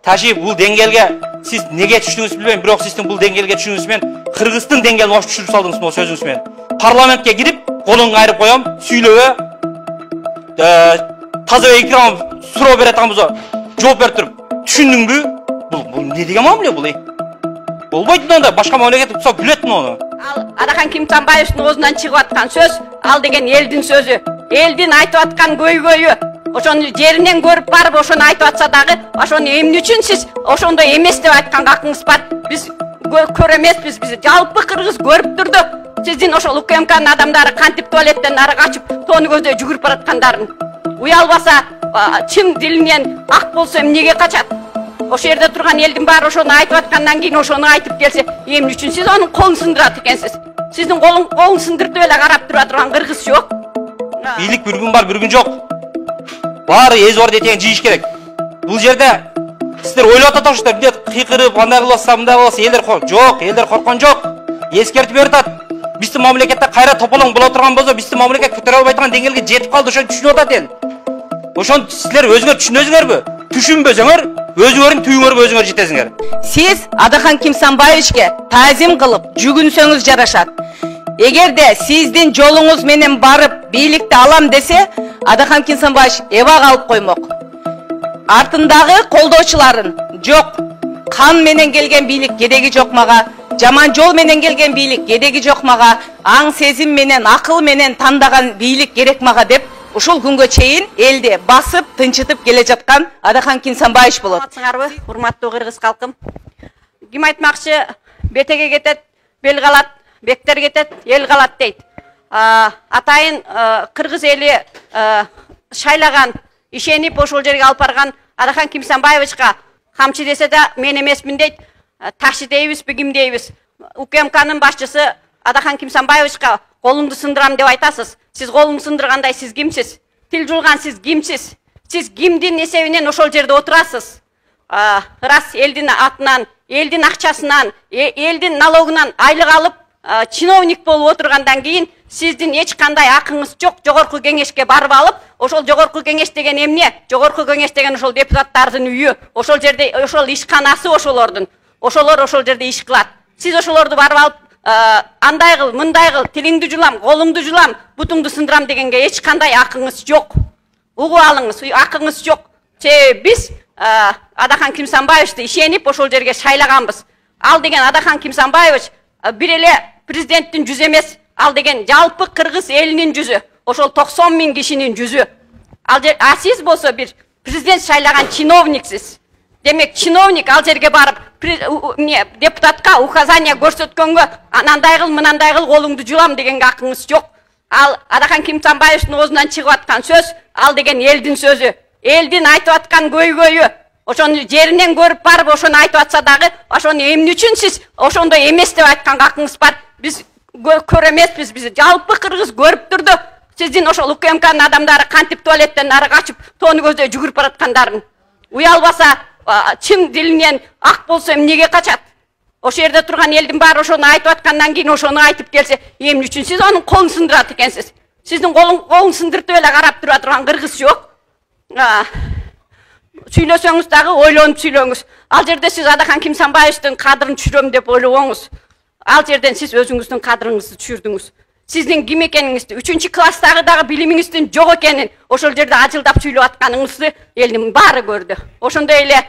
ташып бул деңгээлге сиз неге түштүңүз билбейм, бирок сиздин бул деңгээлге түшүүңүз менен Кыргыздын деңгээлин ош түшүрүп салдыңыз бул сөзүңүз менен. Парламентке кирип, колуңду кайрып коем, сүйлөбө, таза экран суроо берет атамызга жооп берип туруп, түшүндүңбү? Бул не деген мамиле бул? Болбойт мында, башка мамлекет болсо билет муну. Ал Адахан Кимсанбаевдин оозунан чыгып аткан сөз, ал деген элдин сөзү. Элдин айтып аткан көйгөйү. Ошону жеринен көрүп барып, ошону айтып атса дагы, ошону эмне үчүн сиз ошондой эмес деп айтканга акыңыз бар. Биз көрө эмеспиз, биз жалпы кыргыз көрүп турду. Сиздин ошол УКМКнын адамдары кантип туалеттен ары качып, тоону көздөй жүгүрүп бараткандарын. Уялбаса, чын дилинен ак болсо эмнеге качат? Ошол жерде турган элдин баары ошону айтып аткандан кийин ошону айтып келсе, эмне үчүн сиз анын колун сындырат экенсиз? Сиздин колун сындыртып эле карап тура турган кыргыз жок. Бийлик бир күн бар, бир күн жок. Баары эз бар детеген жыйыш керек. Бул жерде сиздер ойлоп атасыздар, эмне кыйкырып, андай кылса, мындай кылса, элдер жок, элдер корккон жок. Эскертип берип атат. Биздин мамлекетте кайра тополоң боло турган болсо, биздин мамлекет көтөрө албай турган деңгээлге жетип калды, ошону түшүнүп атат эл. Ошону силер өзүңөр түшүнөсүңөрбү? Түшүнбөсөңөр, өзүңөрдүн түйүңөргө өзүңөр жетесиңер. Сиз Адахан Кимсанбаевичке таазим кылып, жүгүнсөңүз жарашат. Эгерде сиздин жолуңуз менен барып бийликти алам десе, Адахан Кимсанбаевич эбак алып коймок. Артындагы колдоочуларын жок, кан менен келген бийлик кереги жок мага, жаман жол менен келген бийлик кереги жок мага, аң сезим менен, акыл менен тандаган бийлик керек мага деп, ушул күнгө чейин элди басып, тынчытып келе жаткан Адахан Кимсанбаевич болот. Саламатсыңарбы, урматтуу кыргыз калкым? Ким айтмакчы, бетеге кетет, бел калат, бектер кетет, эл калат дейт. Атайын кыргыз эли шайлаган, ишенип ошол жерге алып барган Адахан Кимсанбаевичка камчы десе да мен эмесмин дейт. Ташчы дейбизби, ким дейбиз? УКМКнын башчысы Адахан Кимсанбаевичка колуңду сындырам деп айтасыз. Сиз колуңду сындыргандай сиз кимсиз? Тил жулган сиз кимсиз? Сиз кимдин эсебинен ошол жерде отурасыз? Рас элдин атынан, элдин акчасынан, элдин налогунан айлык алып, чиновник болуп отургандан кийин сиздин эч кандай акыңыз жок. Жогорку кеңешке барып алып, ошол жогорку кеңеш деген эмне? Жогорку кеңеш деген ошол депутаттардын үйү, ошол жерде ошол ишканасы ошолордун. Ошолор ошол жерде иш кылат. Сиз ошолорду барып алып, андай кыл, мындай кыл, тилиңди жулам, колуңду жулам, бутуңду сындырам дегенге эч кандай акыңыз жок. Угуп алыңыз, акыңыз жок. Биз Адахан Кимсанбаевичти ишенип ошол жерге шайлаганбыз. Ал деген Адахан Кимсанбаевич бир эле президенттин жүзү эмес, ал деген жалпы кыргыз элинин жүзү. Ошол 90 000 кишинин жүзү. Сиз болсо бир президент шайлаган чиновниксиз. Демек, чиновник ал жерге барып, депутатка указание көрсөткөнгө, анандай кыл, мынандай кыл, колуңду жулам дегенге акыңыз жок. Ал Адахан Кимсанбаевдин оозунан чыгып аткан сөз, ал деген элдин сөзү. Элдин айтып аткан көйгөйү. Ошону жеринен көрүп барып, ошону айтып атса дагы, ошону эмне үчүн сиз ошондой эмес деп айтканга акыңыз бар. Биз көрө эмеспиз, биз жалпы кыргыз көрүп турду. Сиздин ошол УКМКнын адамдары кантип туалеттен ары качып, тоону көздөй жүгүрүп бараткандарын. Уялбаса, чын дилинен ак болсо эмнеге качат? Ошол жерде турган элдин баары ошону айтып аткандан кийин ошону айтып келсе, эмне үчүн сиз анын колун сындырат экенсиз? Сиздин колун сындыртып эле карап тура турган кыргыз жок. Сүйлөсөңүз дагы ойлонуп сүйлөңүз. Ал жерде сиз Адахан Кимсанбаевдин кадырын түшүрөм деп ойлобоңуз. Ал жерден сиз өзүңүздүн кадырыңызды түшүрдүңүз. Сиздин ким экениңизди, 3-чү класстагы дагы билимиңиздин жок экенин ошол жерде ажылдап сүйлөп атканыңызды элдин баары көрдү. Ошондой эле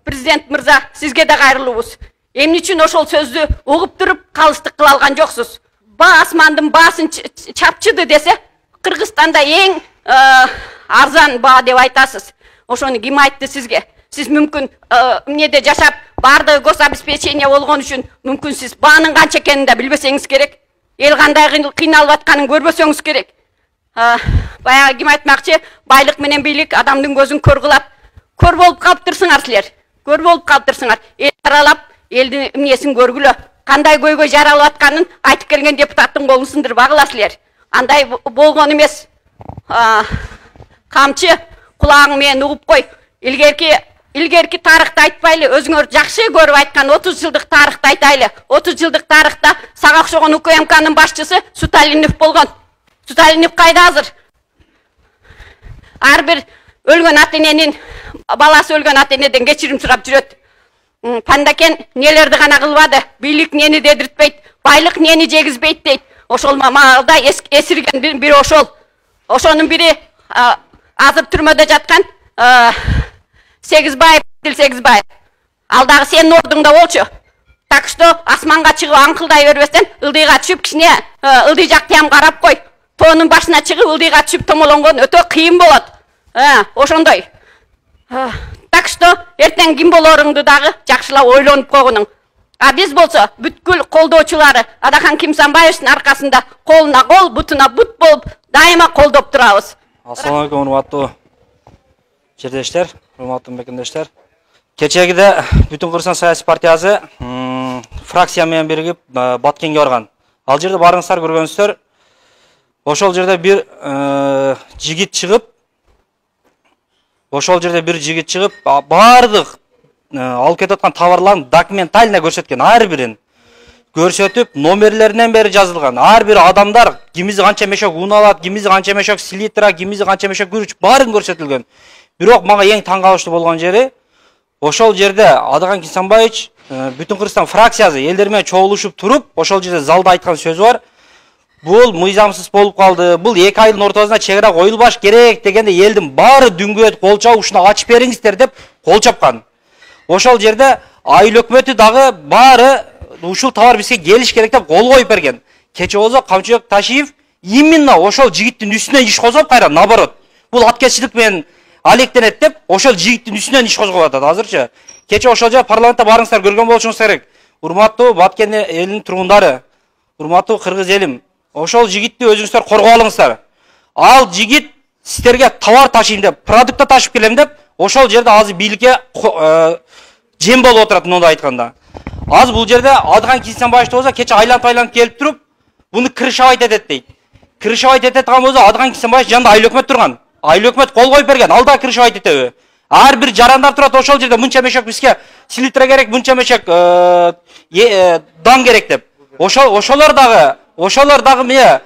президент мырза, сизге да кайрылуубуз. Эмне үчүн ошол сөздү угуп туруп калыстык кыла алган жоксуз? Асмандын баасын чапчыды десе, Кыргызстанда эң арзан баа деп айтасыз. Ошону ким айтты сизге? Сиз мүмкүн эмнеде жашап, баардыгы гособеспечение болгон үчүн мүмкүн сиз баанын канча экенин да билбесеңиз керек. Эл кандай кыйналып атканын көрбөсөңүз керек. Баягы ким айтмакчы, байлык менен бийлик адамдын көзүн көр кылат. Көр болуп калыптырсыңар силер. Көр болуп калыптырсыңар. Эл аралап, элдин эмнесин көргүлө. Кандай көйгөй жаралып атканын айтып келген депутаттын колун сындырбагыла силер. Андай болгон эмес. Камчы кулагың менен угуп кой. Илгерки тарыхты айтпайлы, өзүңөр жакшы көрүп айткан 30 жылдык тарыхты айтайлы. 30 жылдык тарыхта сага окшогон УКМКнын башчысы Суталинов болгон. Суталинов кайда азыр? Ар бир өлгөн ата-эненин баласы өлгөн ата-энеден кечирим сурап жүрөт. Пандакен нелерди гана кылбады, бийлик нени дедиртпейт, байлык нени жегизбейт дейт. Ошол маалда эсирген бири ошол. Ошонун бири азыр түрмөдө жаткан Сегизбаев, Сегизбаев. Алдагы сенин ордуңда болчу. Так что асманга чыгып аңкылдай бербестен ылдыйга түшүп кичине ылдый жакты ham карап кой. Тоонун башына чыгып ылдыйга түшүп томолонгон өтө кыйын болот. Ошондой. Так что эртең ким болоруңду дагы жакшылап ойлонуп койгонуң. Биз болсо бүткүл колдоочулары Адахан Кимсанбаевдин аркасында колуна кол, бутуна бут болуп дайыма колдоп турабыз. Assalamu alaikum урматтуу жердештер, урматтуу мекендештер. Кечегиде Бүтүн Кыргызстан саясий партиясы фракция менен биригип Баткенге барган. Ал жерде барыңыздар көргөнсүздөр. Ошол жерде бир жигит чыгып, бардык алып кетип аткан товарларын документально көрсөткөн, ар бирин көрсөтүп, номерлеринен бери жазылган. Ар бир адамдар кимизи канча мешок un алат, кимизи канча мешок селитра, кимизи канча мешок күрүч баарын көрсөтүлгөн. Бирок мага эң таң калыштуу болгон жери ошол жерде Адахан Кимсанбаевич Бүтүн Кыргызстан фракциясы элдер менен чогулушуп туруп, ошол жерде залда айткан сөзү бар. Бул мыйзамсыз болуп калды. Бул 2 айдын ортосуна чегара коюлбаш керек дегенде элдин баары дүңгөт кол чабып ушуну ачып бериңиздер деп кол чапкан. Ошол жерде айыл өкмөтү дагы баары ушул товар бизге келиш керек деп кол коюп берген. Кече болсо Камчыбек Ташиев именно ошол жигиттин үстүнөн иш козгоп кайра наоборот. Бул аткечилик менен алектенет деп ошол жигиттин үстүнөн иш козгоп атат азырчы. Кече ошол жерде парламентте барыңыздар көргөн болушуңуз керек. Урматтуу Баткен элинин тургундары, урматтуу кыргыз элим, ошол жигитти өзүңүздөр коргоо алыңыздар. Ал жигит сиздерге товар ташыйм деп, продукт ташып келем деп, ошол жерде азыр бийликке жем болуп отурат мындай айтканда. Азыр бул жерде Адахан Кимсанбаевич болсо кече айланып келип туруп, буну крышабайт этет дейт. Крышабайт этет деген болсо Адахан Кимсанбаевич жанында айыл өкмөт турган. Айыл өкмөт кол коюп берген, ал да крышабайт этеби? Ар бир жарандар турат ошол жерде мынча мешок бизге селитра керек, мынча мешок дан керек деп. Ошолор дагы мына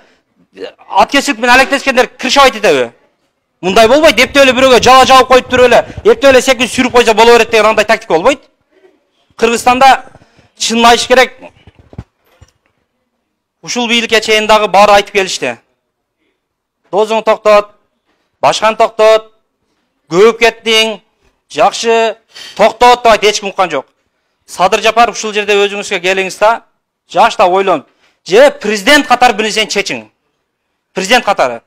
аткечилик менен алектешкендер крышабайт этеби? Мындай болбойт, эптеп эле бирөөгө жала жабып коюп туруп эле, эптеп эле секин сүрүп койсо боло берет деген андай тактика болбойт. Кыргызстанда чынын айтыш керек. Ушул бийликке чейин дагы баары айтып келишти. Дозуң токтот, башканы токтот, көбүп кеттиң, жакшы токтот деп эч ким уккан жок. Садыр Жапаров ушул жерде өзүңүзгө келиңиз да, жаштап ойлонуп, же президент катары бир нерсени чечиң. Президент катары.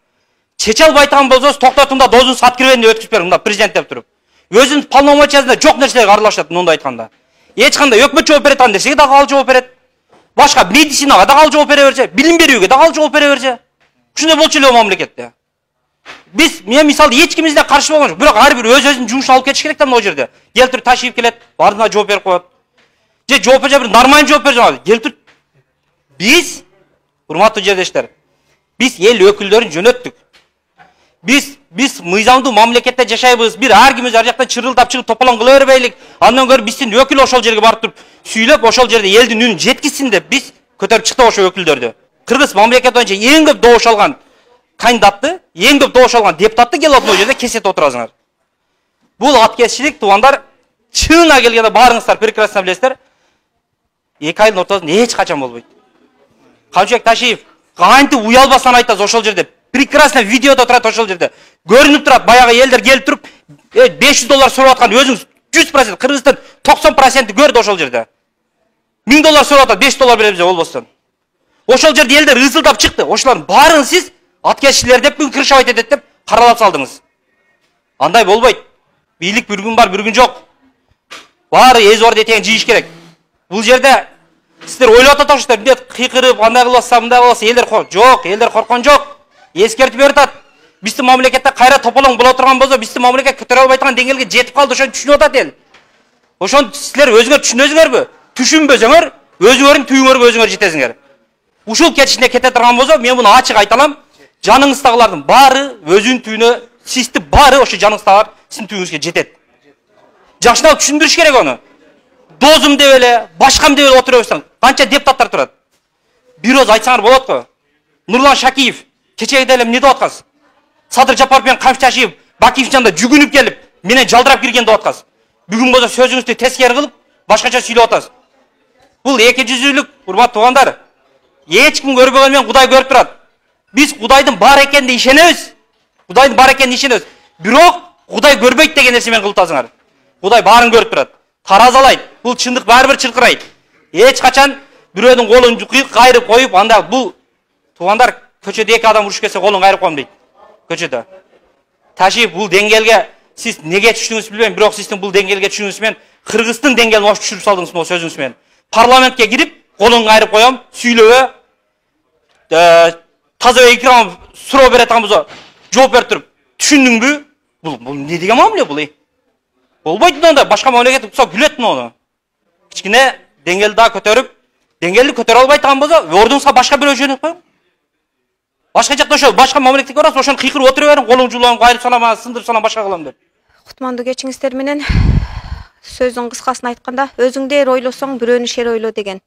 Чече албайтан болсоңуз токтотуңда дозун сат кирбедин деп өткүзүп бериң, мында президент деп туруп. Өзүнүн полномочиясында жок нерселерге аралашат мындай айтканда. Эч кандай өкмөт жооп берет ан десеге дагы ал жооп берет. Башка медицинага дагы ал жооп бере берсе, билим берүүгө дагы ал жооп бере берсе. Ушундай болчу эле мамлекетте. Мен мисалы эч кимизден каршы болгон жок, бирок ар бир өзүнүн жумушун алып кетиш керек да могу жерде. Келтирип ташыйып келет, баарына жооп берип коет. Же жооп бере бир нормалдуу жооп бере жок. Келтирип биз, урматтуу жердештер, биз эл өкүлдөрүн жөнөттүк. Биз мыйзамдуу мамлекетте жашайбыз. Бир ар кимиз ар жактан чырылдап чыгып тополоң кыла бербейлик. Андан көрүп биздин өкүл ошол жерге барып туруп сүйлөп, ошол жерде элдин үнүн жеткизсин деп биз көтөрүп чыктык ошол өкүлдөрдү. Кыргыз мамлекети боюнча эң көп добуш алган кандидатты, эң көп добуш алган депутатты келип могу жерде кесет отурасыңар. Бул аткечилик туугандар, чынына келгенде баарыңыздар прекрасно билесиздер. 2 айдын ортосунда эч качан болбойт. Камчыбек Ташиев кантип уялбастан айтасыз ошол жерде. Прекрасно видеодо турат ошол жерде. Көрүнүп турат, баягы элдер келип туруп, $500 сурап аткан өзүңүз 100%, Кыргыздын 90% көрдү ошол жерде. $1000 сурап атат, $5 беребиз болбостон. Ошол жерде элдер ысылдап чыкты. Ошолордун баарын сиз аткечилер деп бүгүн крышабайт этет деп каралап салдыңыз. Андай болбойт. Бийлик бир күн бар, бир күн жок. Баары эз бар детеген жыйыш керек. Бул жерде сиздер ойлоп атасыздар, эмне кыйкырып, андай кыласыздар, мындай кыласыз, элдер жок, элдер корккон жок. Эскертип берип атат. Биздин мамлекетте кайра тополоң боло турган болсо, биздин мамлекет көтөрө албай турган деңгээлге жетип калды, ошону түшүнүп атат эл. Ошону силер өзүңөр түшүнөсүңөрбү? Түшүнбөсөңөр, өзүңөрдүн түйүңөргө өзүңөр жетесиңер. Ушул кетишине кете турган болсо, мен муну ачык айталам. Жаныңыздагылардын баары өзүнүн түйүнө, сизди баары ошо жаныңыздагылар сиздин түйүңүзгө жетет. Жакшылап түшүндүрүш керек аны. Дозум деп эле, башкам деп эле отура берсең, канча депутаттар турат. Бир оз айтсаңар болот го. Нурлан Шакиев кечеге деле эмне деп аткансыз? Садыр Жапаров менен Камчыбек Ташиев Бакиевчанда жүгүнүп келип, менен жалдырап кирген деп аткансыз. Бүгүн болсо сөзүңүздү тескери кылып, башкача сүйлөп атасыз. Бул эки жүзүлүк, урматтуу туугандар. Эч ким көрбөгөн менен Кудай көрүп турат. Биз Кудайдын бар экенине ишенебиз. Кудайдын бар экенине ишенебиз. Бирок Кудай көрбөйт деген нерсе менен кылып атасыңар. Кудай баарын көрүп турат. Таразалайт. Бул чындык баары бир чыркырайт. Эч качан бирөөнүн колун кайрып коюп, анда бул туугандар көчөдө эки адам урушуп кетсе колун кайрып коем дейт. Көчөдө. Ташип бул деңгээлге сиз неге түштүңүз билбейм, бирок сиздин бул деңгээлге түшүүңүз менен Кыргыздын деңгээлин ош түшүрүп салдыңыз бул сөзүңүз менен. Парламентке кирип, колун кайрып коем, сүйлөбө, таза экран суроо берет болсо, жооп берип туруп, түшүндүңбү? Бул не деген мамиле бул? Болбойт мындай, башка мамлекет болсо күлөт муну. Кичкене деңгээлди да көтөрүп, деңгээлди көтөрө албай турган болсо, ордуңузга башка бирөө жөнөтүп коюң. Башка жакта ошо башка мамлекетке барасыз, ошону кыйкырып отура бериң, колуң жуулам, кайрып салам, сындырып салам, башка кылам деп. Кутмандуу кечиңиздер менен сөздүн кыскасын айтканда, өзүңдер ойлосоң бирөөнү шер ойло деген.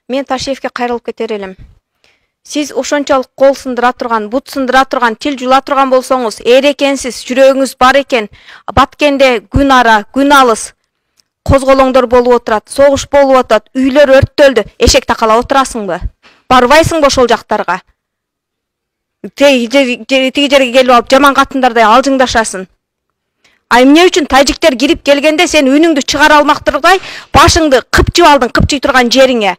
Мен Ташиевке кайрылып кетер элем. Сиз ошончолук кол сындыра турган, бут сындыра турган, тил жула турган болсоңуз, эр экенсиз, жүрөгүңүз бар экен, Баткенде күн ара, күн алыс козголоңдор болуп отурат, согуш болуп атат, үйлөр өрттөлдү, эшек такалап отурасыңбы? Барбайсыңбы ошол жактарга? Тиги жерге келип алып жаман катындардай алжыңдашасың. Ай эмне үчүн тажиктер кирип келгенде сен үнүңдү чыгара алмактырдай башыңды кыпчып алдың, кыпчый турган жериңе.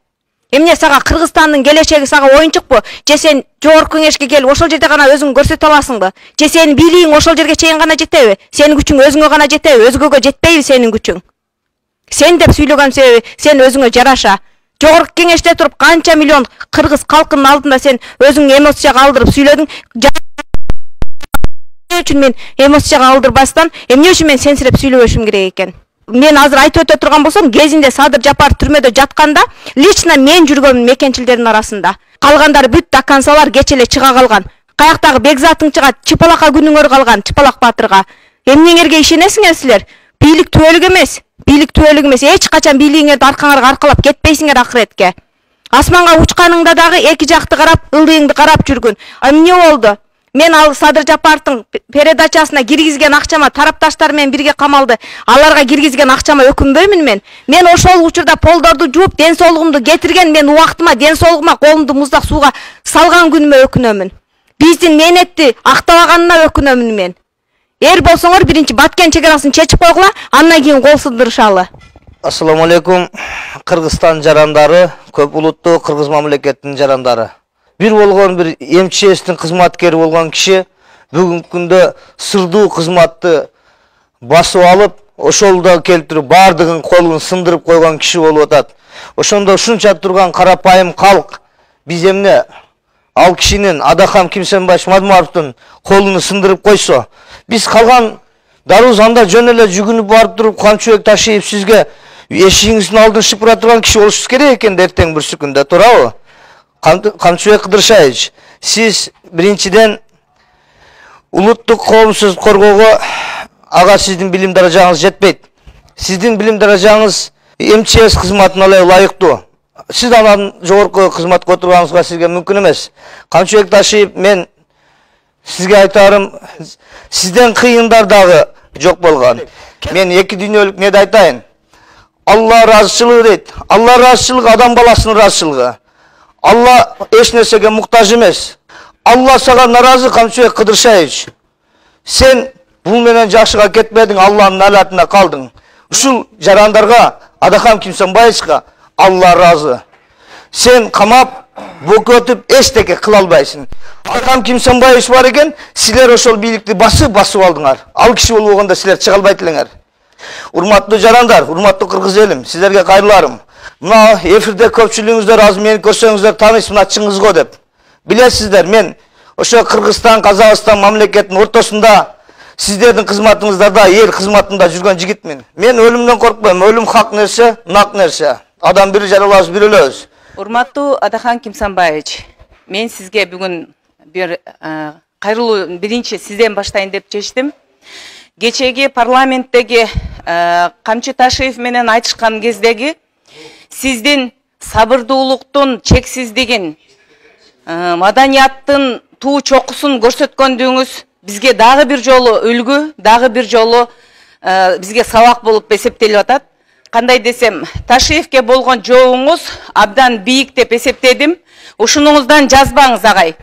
Эмне сага Кыргызстандын келечеги сага оюнчукпу? Же сен жогорку кеңешке келип ошол жерде гана өзүңдү көрсөтө аласыңбы? Же сенин бийлигиң ошол жерге чейин гана жетеби? Сенин күчүң өзүңө гана жетеби? Өзгөгө жетпейби сенин күчүң? Сен деп сүйлөгөн себеби сен өзүңө жараша. Жогорку кеңеште туруп канча миллион кыргыз калкынын алдында сен өзүңдү эмоцияга алдырып сүйлөдүң. Эмне үчүн мен эмоцияга алдырбастан, эмне үчүн мен сенсирип сүйлөбөшүм керек экен? Мен азыр айтып өтө турган болсом, кезинде Садыр Жапаров түрмөдө жатканда, лично мен жүргөмүн мекенчилердин арасында. Калгандары бүт дакансалар кеч эле чыга калган. Каяктагы Бекзатың чыгат, Чыпалакка күнүңөр калган, Чыпалак Батырга. Эмнеңерге ишенесиңер силер? Бийлик түбөлүк эмес. Бийлик түбөлүк эмес. Эч качан бийлигиңерди аркаңарга аркалап кетпейсиңер акыретке. Асманга учканыңда дагы эки жакты карап, ылдыйыңды карап жүргүн. Эмне болду? Мен ал Садыр Жапаровдун передачасына киргизген акчама тарапташтар менен бирге камалды. Аларга киргизген акчама өкүнбөймүн мен. Мен ошол учурда полдорду жууп, ден соолугумду кетирген, мен убактыма, ден соолугума колумду муздак сууга салган күнүмө өкүнөмүн. Биздин мээнетти актабаганына өкүнөмүн мен. Эр болсоңор биринчи Баткен чекарасын чечип койгула, андан кийин кол сындырышалы. Ассаламу алейкум, Кыргызстан жарандары, көп улуттуу кыргыз мамлекетинин жарандары. Бир болгон бир МЧСтин кызматкери болгон киши бүгүнкү күндө сырдуу кызматты басып алып, ошолдо келтирип бардыгын колун сындырып койгон киши болуп атат. Ошондо ушунча турган карапайым калк биз эмне ал кишинин Адахам Кимсенбаевич Мадмаровдун колуну сындырып койсо, биз калган дару занда жөн эле жүгүнүп барып туруп Камчыбек Ташиев сизге эшигиңиздин алдын шыпыра турган киши болушуңуз керек экен эртең бир күндө, туурабы? Камчыбек Кыдыршаевич, сиз биринчиден улуттук коомсуздук коргоого ага сиздин билим даражаңыз жетпейт. Сиздин билим даражаңыз МЧС кызматына эле ылайыктуу. Сиз анан жогорку кызматка отурганыңызга сизге мүмкүн эмес. Камчыбек Ташиев, мен сизге айтарым, сизден кыйындар дагы жок болгон. Мен эки дүйнөлүк неде айтайын. Алла ыраазычылыгы дейт. Алла ыраазычылыгы адам баласынын ыраазычылыгы. Алла эч нерсеге муктаж эмес. Алла сага наразы, Камчыбек Кыдыршаевич. Сен бул менен жакшыга кетпедиң, Алланын алатына калдың. Ушул жарандарга, Адахам Кимсенбаевичка Алла ыраазы. Сен камап, бөкөтүп эчтеке кыла албайсың. Адахам Кимсенбаевич бар экен, силер ошол бийликти басып алдыңар. Ал киши болбогондо силер чыга албайт элеңер. Урматтуу жарандар, урматтуу кыргыз элим, силерге кайрыларым. Мына эфирде көпчүлүгүңүздөр азыр мени көрсөңүздөр таанайсыз, мына чыңгыз го деп. Билесиздер, мен ошо Кыргызстан, Казакстан мамлекетинин ортосунда сиздердин кызматыңыздарда, эл кызматында жүргөн жигитмин. Мен өлүмдөн коркпойм. Өлүм хак нерсе, нак нерсе. Адам бири жаралабыз, бири өлөбүз. Урматтуу Адахам Кимсенбаевич, мен сизге бүгүн бир кайрылуу биринчи сизден баштайын деп чечтим. Кечеги парламенттеги Камчы Ташиев менен айтышкан кездеги сиздин сабырдуулуктун чексиздигин, маданияттын туу чокусун көрсөткөндүгүңүз бизге дагы бир жолу үлгү, дагы бир жолу бизге сабак болуп эсептелип атат. Кандай десем, Ташиевке болгон жообуңуз абдан бийик деп эсептедим. Ушунуңуздан жазбаңыз агай.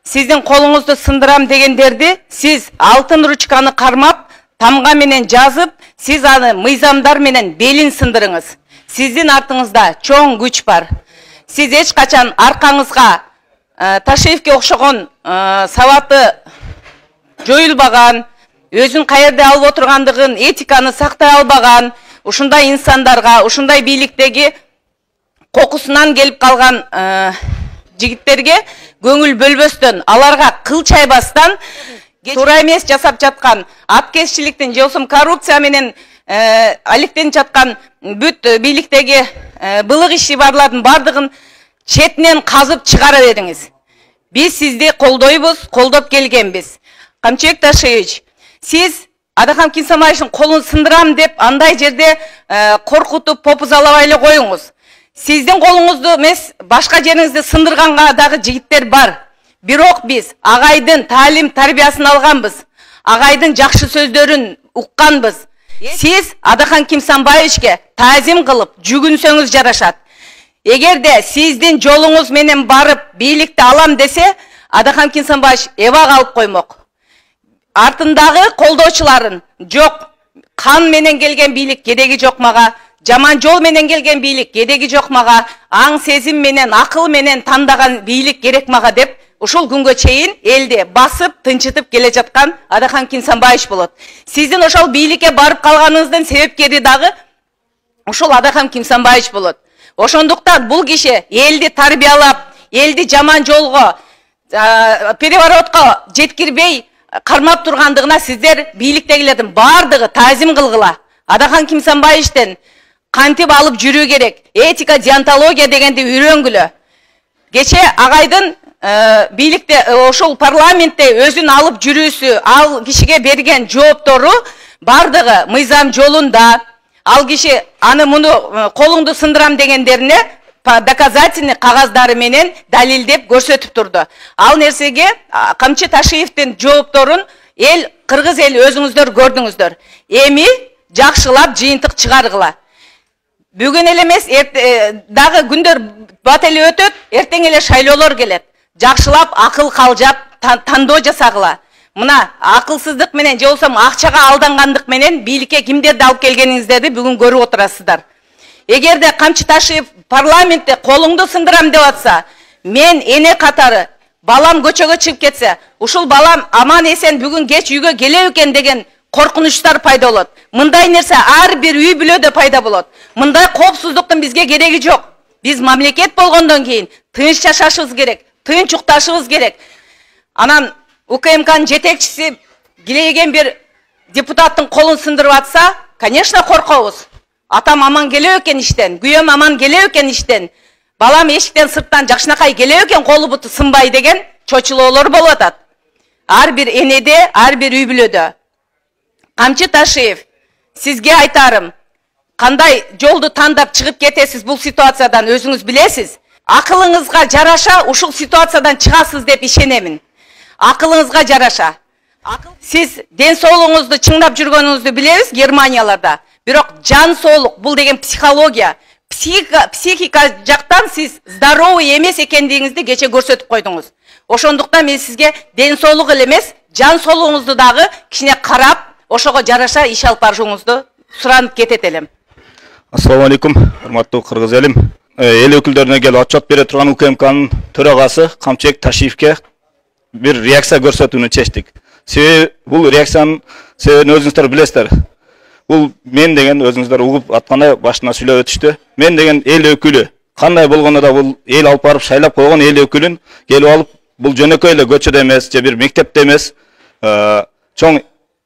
Сиздин колуңузду сындырам дегендерди сиз алтын ручканы кармап, тамга менен жазып, сиз аны мыйзамдар менен белин сындырыңыз. Сиздин артыңызда чоң күч бар. Сиз эч качан аркаңызга Ташиевке окшогон сабаты жоюлбаган, өзүн каерде алып отургандыгын, этиканы сактай албаган, ушундай инсандарга, ушундай бийликтеги кокусунан келип калган жигиттерге көңүл бөлбөстөн, аларга кыл чайбастан туура эмес жасап жаткан аткезчиликтин, жосум коррупция менен алектенип жаткан бүт бийликтеги былык иши барлардын бардыгын четинен казып чыгара бериңиз. Биз сизди колдойбуз, колдоп келгенбиз. Камчыбек Ташиевич, сиз Адахам Кинсамбаевичтин колун сындырам деп андай жерде коркутуп попузалабай эле коюңуз. Сиздин колуңузду эмес, башка жериңизди сындырганга дагы жигиттер бар. Бирок биз агайдын таалим тарбиясын алганбыз. Агайдын жакшы сөздөрүн укканбыз. Сиз Адахам Кинсамбаевичке таазим кылып жүгүнсөңүз жарашат. Эгерде сиздин жолуңуз менен барып бийликти алам десе, Адахам Кинсамбаевич эбак алып коймок. Артындагы колдоочуларын жок, кан менен келген бийлик кереги жок мага, жаман жол менен келген бийлик кереги жок мага, аң сезим менен, акыл менен тандаган бийлик керек мага деп, ушул күнгө чейин элди басып, тынчытып келе жаткан Адахам Кинсамбаевич болот. Сиздин ошол бийликке барып калганыңыздын себепкери дагы ушул Адахам Кинсамбаевич болот. Ошондуктан бул киши элди тарбиялап, элди жаман жолго, переворотко жеткирбей кармап тургандыгына сиздер бийликтегилердин бардыгы таазим кылгыла. Адахам Кинсамбаевичтен кантип алып жүрүү керек, этика, диантология дегенди үйрөнгүлө. Кече агайдын бийликте, ошол парламентте өзүн алып жүрүүсү, ал кишиге берген жооптору бардыгы мыйзам жолунда. Ал киши аны муну колуңду сындырам дегендерине доказательный кагаздары менен далилдеп көрсөтүп турду. Ал нерсеге Камчы Ташиевдин жоопторун кыргыз эл өзүңүздөр көрдүңүздөр. Эми жакшылап жыйынтык чыгаргыла. Бүгүн эле эмес, дагы күндөр бат эле өтөт, эртең эле шайлоолор келет. Жакшылап акыл калжап тандоо жасагыла. Мына акылсыздык менен же болсо акчага алдангандык менен бийликке кимдерди алып келгениңиздерди бүгүн көрүп отурасыздар. Эгерде Камчы Ташиев парламентте колуңду сындырам деп атса, мен эне катары балам көчөгө чыгып кетсе, ушул балам аман эсен бүгүн кеч үйгө келе экен деген коркунучтар пайда болот. Мындай нерсе ар бир үй бүлөдө пайда болот. Мындай коопсуздуктун бизге кереги жок. Биз мамлекет болгондон кийин тынч жашашыбыз керек, тынч укташыбыз керек. Анан УКМКнын жетекчиси килеген бир депутаттын колун сындырып атса, конечно коркобуз. Атам аман келе экен иштен, күйөөм аман келе экен иштен, балам эшиктен сырттан жакшынакай келе экен колу буту сынбай деген чочулоолор болуп атат. Ар бир энеде, ар бир үй бүлөдө. Камчы Ташиев, сизге айтарым, кандай жолду тандап чыгып кетесиз бул ситуациядан өзүңүз билесиз. Акылыңызга жараша ушул ситуациядан чыгасыз деп ишенемин. Акылыңызга жараша. Сиз ден соолугуңузду чыңдап жүргөнүңүздү билебиз Германияларда. Бирок жан соолук бул деген психология, психика жактан сиз здоровый эмес экендигиңизди кече көрсөтүп койдуңуз. Ошондуктан мен сизге ден соолук эле эмес, жан соолугуңузду дагы кичине карап, ошого жараша иш алып барышыңызды суранып кетет элем. Ассаламу алейкум, урматтуу кыргыз элим. Эл өкүлдөрүнө келип отчет бере турган УКМКнын төрагасы Камчыбек Ташиевке бир реакция көрсөтүүнү чечтик. Себеби бул реакциянын себебин өзүңүздөр билесиздер. Бул мен деген өзүңүздөр угуп аткандай башына сүйлөп өтүштү. Мен деген эл өкүлү. Кандай болгондо да бул эл алып барып шайлап койгон эл өкүлүн келип алып бул жөнөкөй эле көчөдө эмес, же бир мектепте эмес, чоң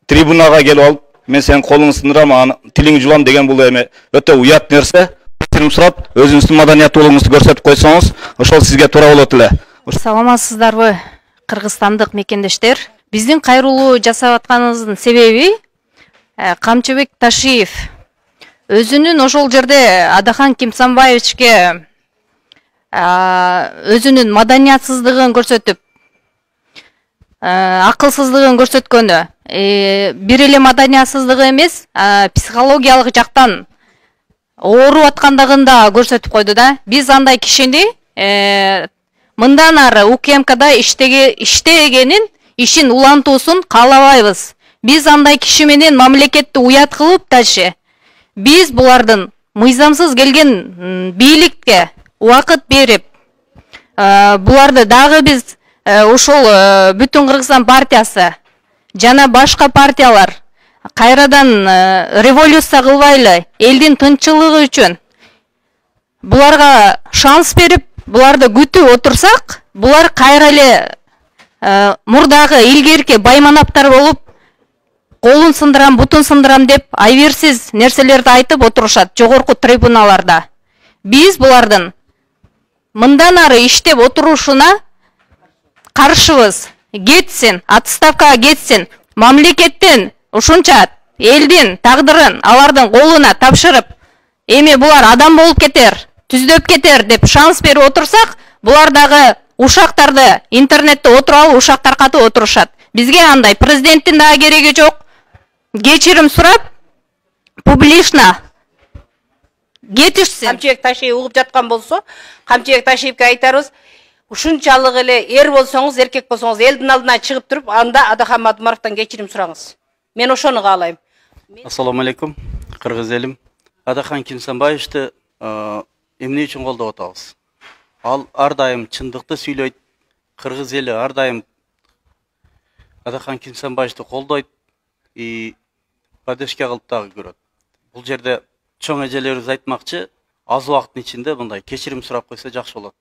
трибунага келип алып мен сенин колуңду сындырам, тилиңди жулам деген бул эме өтө уят нерсе. Кечирим сурап, өзүңүздүн маданияттуулугуңузду көрсөтүп койсоңуз, ошол сизге туура болот эле. Саламатсыздарбы, кыргызстандык мекендештер? Биздин кайрылуу жасап атканыбыздын себеби Камчыбек Ташиев өзүнүн ошол жерде Адахам Кинсамбаевичке өзүнүн маданиятсыздыгын көрсөтүп, акылсыздыгын көрсөткөнү, бир эле маданиятсыздыгы эмес, психологиялык жактан ооруп аткандыгын да көрсөтүп койду да. Биз андай кишини мындан ары УКМКда иштегенин ишин улантуусун каалабайбыз. Биз андай киши менен мамлекетти уят кылып дальше биз булардын мыйзамсыз келген бийликке убакыт берип, буларды дагы биз ушул Бүтүн Кыргызстан партиясы жана башка партиялар кайрадан революция кылбайлы, элдин тынччылыгы үчүн буларга шанс берип, буларды күтүп отурсак, булар кайра эле мурдагы илгерки байманаптар болуп, колун сындырам, бутун сындырам деп айберсиз нерселерди айтып отурушат жогорку трибуналарда. Биз булардын мындан ары иштеп отурушуна каршыбыз. Кетсин, отставкага кетсин. Мамлекеттен ушунча элдин тагдырын алардын колуна тапшырып, эми булар адам болуп кетер, түздөп кетер деп шанс берип отурсак, булар дагы ушактарды интернетте отуруп алып ушак таркатып отурушат. Бизге андай президенттин дагы кереги жок. Кечирим сурап, публично кетишсин. Камчыбек Ташиев угуп жаткан болсо, Камчыбек Ташиевке айтарбыз, ушунчалык эле эр болсоңуз, эркек болсоңуз, элдин алдына чыгып туруп, анда Адахан Мадумаровдон кечирим сураңыз. Мен ошону каалайм. Ассаламу алейкум, кыргыз элим. Адахан Кимсанбаевичти эмне үчүн колдоп атабыз? Ал ар дайым чындыкты сүйлөйт. Кыргыз эли ар дайым Адахан Кимсанбаевичти колдойт, поддержка кылып дагы көрөт. Бул жерде чоң эжелерибиз айтмакчы, аз убакыттын ичинде мындай кечирим сурап койсо жакшы болот.